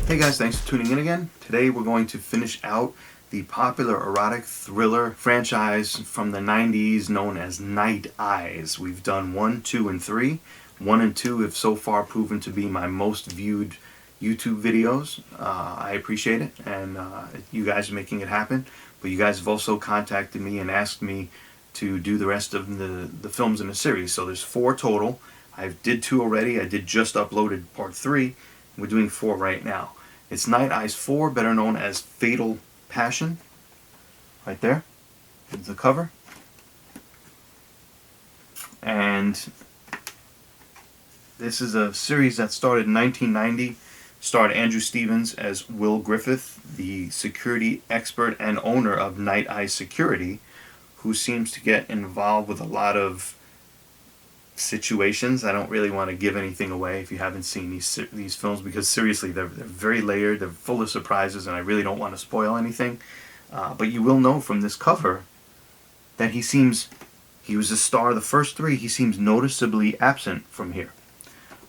Hey guys, thanks for tuning in again. Today we're going to finish out the popular erotic thriller franchise from the 90s known as Night Eyes. We've done 1, 2, and 3. 1 and 2 have so far proven to be my most viewed YouTube videos. I appreciate it, and you guys are making it happen. But you guys have also contacted me and asked me to do the rest of the films in the series. So there's 4 total. I did 2 already. I did just uploaded part 3. We're doing 4 right now. It's Night Eyes 4, better known as Fatal Passion. Right there. There's the cover. And this is a series that started in 1990. Starred Andrew Stevens as Will Griffith, the security expert and owner of Night Eyes Security, who seems to get involved with a lot of situations. I don't really want to give anything away if you haven't seen these films, because seriously, they're very layered, they're full of surprises, and I really don't want to spoil anything. But you will know from this cover that he was a star of the first 3. He seems noticeably absent from here.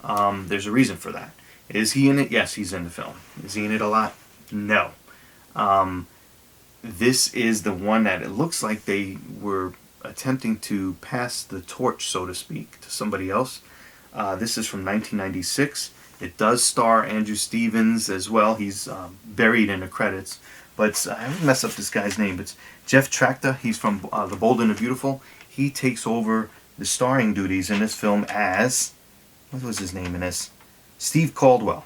There's a reason for that. Is he in it? Yes, he's in the film. Is he in it a lot? No. This is the one that it looks like they were attempting to pass the torch, so to speak, to somebody else. This is from 1996. It does star Andrew Stevens as well. He's buried in the credits. But I always mess up this guy's name. It's Jeff Tracta. He's from The Bold and the Beautiful. He takes over the starring duties in this film as, what was his name in this? Steve Caldwell.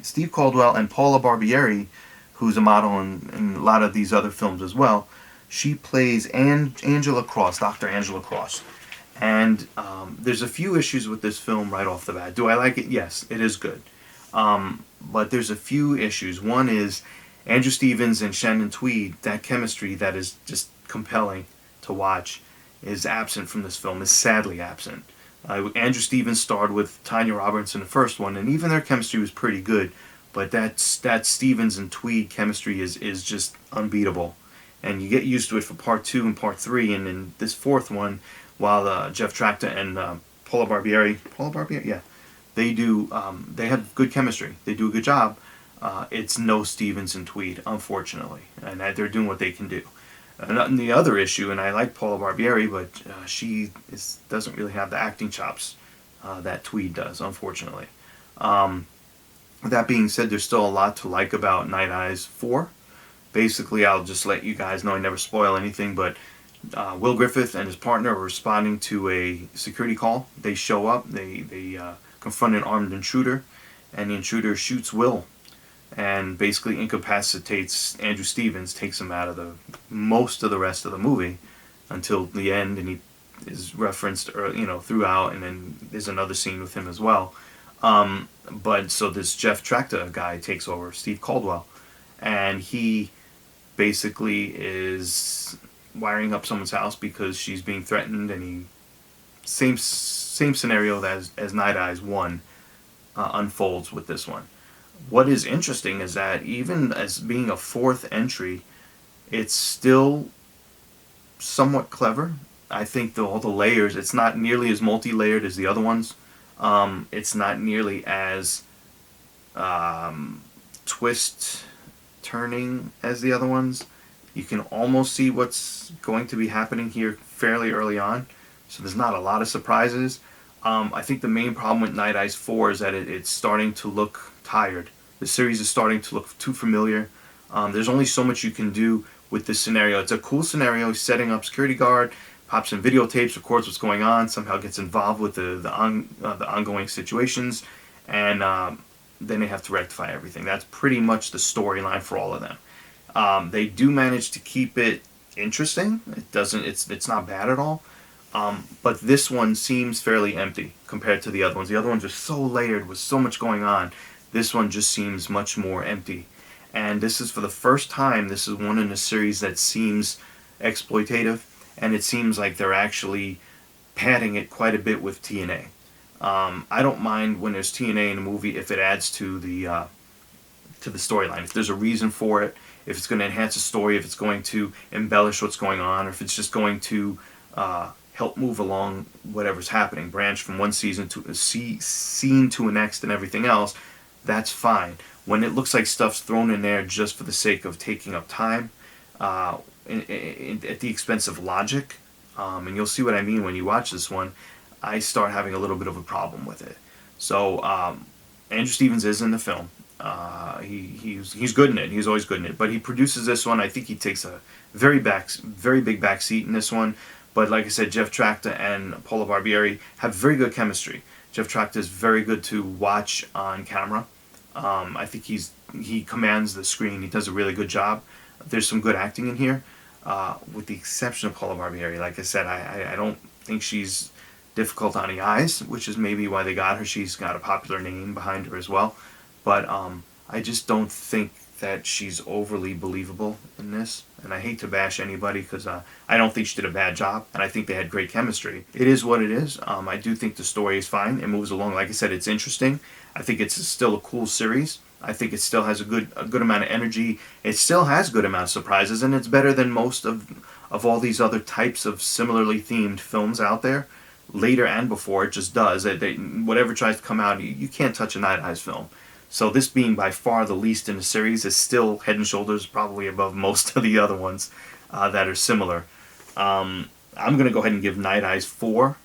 Steve Caldwell and Paula Barbieri, who's a model in a lot of these other films as well. She plays Angela Cross, Dr. Angela Cross. And there's a few issues with this film right off the bat. Do I like it? Yes, it is good. But there's a few issues. One is Andrew Stevens and Shannon Tweed, that chemistry that is just compelling to watch, is absent from this film, is sadly absent. Andrew Stevens starred with Tanya Roberts in the first one, and even their chemistry was pretty good. But that Stevens and Tweed chemistry is just unbeatable. And you get used to it for part 2 and part 3, and in this 4th one, while Jeff Tracta and Paula Barbieri, yeah, they have good chemistry. They do a good job. It's no Stevens and Tweed, unfortunately, and they're doing what they can do. And the other issue, and I like Paula Barbieri, but she doesn't really have the acting chops that Tweed does, unfortunately. That being said, there's still a lot to like about Night Eyes 4. Basically, I'll just let you guys know, I never spoil anything, but Will Griffith and his partner are responding to a security call. They show up, they confront an armed intruder, and the intruder shoots Will and basically incapacitates Andrew Stevens, takes him out of most of the rest of the movie until the end, and he is referenced throughout, and then there's another scene with him as well. But so this Jeff Tracta guy takes over, Steve Caldwell, and he basically is wiring up someone's house because she's being threatened, and same scenario as Night Eyes 1 unfolds with this one. What is interesting is that even as being a 4th entry, it's still somewhat clever. I think all the layers, it's not nearly as multi-layered as the other ones. It's not nearly as twist-turning as the other ones. You can almost see what's going to be happening here fairly early on, so there's not a lot of surprises. I think the main problem with Night Eyes 4 is that it's starting to look tired. The series is starting to look too familiar. There's only so much you can do with this scenario. It's a cool scenario. He's setting up security guard, pops in videotapes, records what's going on, somehow gets involved with the ongoing situations, and then they have to rectify everything. That's pretty much the storyline for all of them. They do manage to keep it interesting. It's not bad at all. But this one seems fairly empty compared to the other ones. The other ones are so layered with so much going on. This one just seems much more empty. And this is for the first time, this is one in a series that seems exploitative, and it seems like they're actually padding it quite a bit with TNA. I don't mind when there's TNA in a movie if it adds to the storyline. If there's a reason for it, if it's going to enhance the story, if it's going to embellish what's going on, or if it's just going to help move along whatever's happening, branch from one season to a scene to a next and everything else, that's fine. when it looks like stuff's thrown in there just for the sake of taking up time, at the expense of logic, and you'll see what I mean when you watch this one, I start having a little bit of a problem with it. So Andrew Stevens is in the film. He's good in it. He's always good in it. But he produces this one. I think he takes a very big back seat in this one. But like I said, Jeff Tracta and Paula Barbieri have very good chemistry. Jeff Tracta is very good to watch on camera. I think he commands the screen. He does a really good job. There's some good acting in here, with the exception of Paula Barbieri. Like I said, I don't think she's difficult on the eyes, which is maybe why they got her. She's got a popular name behind her as well. But I just don't think that she's overly believable in this. And I hate to bash anybody because I don't think she did a bad job, and I think they had great chemistry. It is what it is. I do think the story is fine. It moves along. Like I said, it's interesting. I think it's still a cool series. I think it still has a good amount of energy. It still has a good amount of surprises, and it's better than most of all these other types of similarly themed films out there. Later and before, it just does. Whatever tries to come out, you can't touch a Night Eyes film. So this being by far the least in the series is still head and shoulders probably above most of the other ones that are similar. I'm going to go ahead and give Night Eyes 7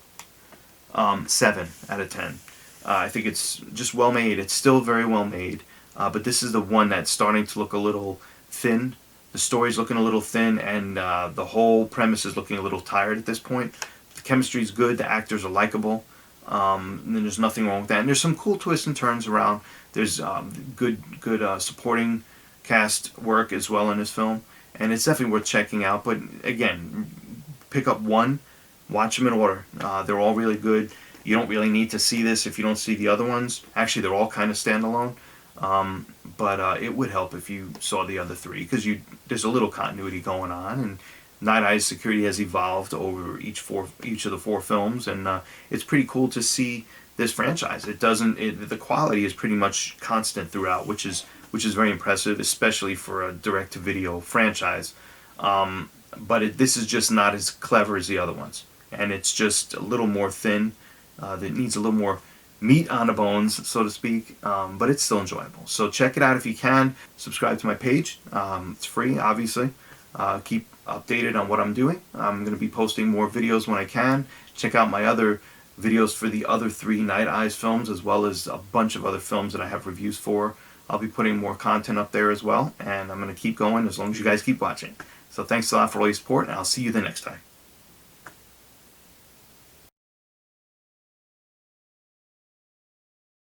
out of 10. I think it's just well made. It's still very well made. But this is the one that's starting to look a little thin. The story's looking a little thin, and the whole premise is looking a little tired at this point. The chemistry's good. The actors are likable. And there's nothing wrong with that. And there's some cool twists and turns around. There's good supporting cast work as well in this film, and it's definitely worth checking out. But again, pick up one, watch them in order. They're all really good. You don't really need to see this if you don't see the other ones. Actually, they're all kind of standalone. But it would help if you saw the other three, because there's a little continuity going on, and Night Eyes security has evolved over each of the four films, and it's pretty cool to see this franchise. The quality is pretty much constant throughout, which is very impressive, especially for a direct-to-video franchise. But this is just not as clever as the other ones, and it's just a little more thin. That needs a little more meat on the bones, so to speak, but it's still enjoyable. So check it out if you can. Subscribe to my page. It's free, obviously. Keep updated on what I'm doing. I'm going to be posting more videos when I can. Check out my other videos for the other 3 Night Eyes films, as well as a bunch of other films that I have reviews for. I'll be putting more content up there as well, and I'm going to keep going as long as you guys keep watching. So thanks a lot for all your support, and I'll see you the next time.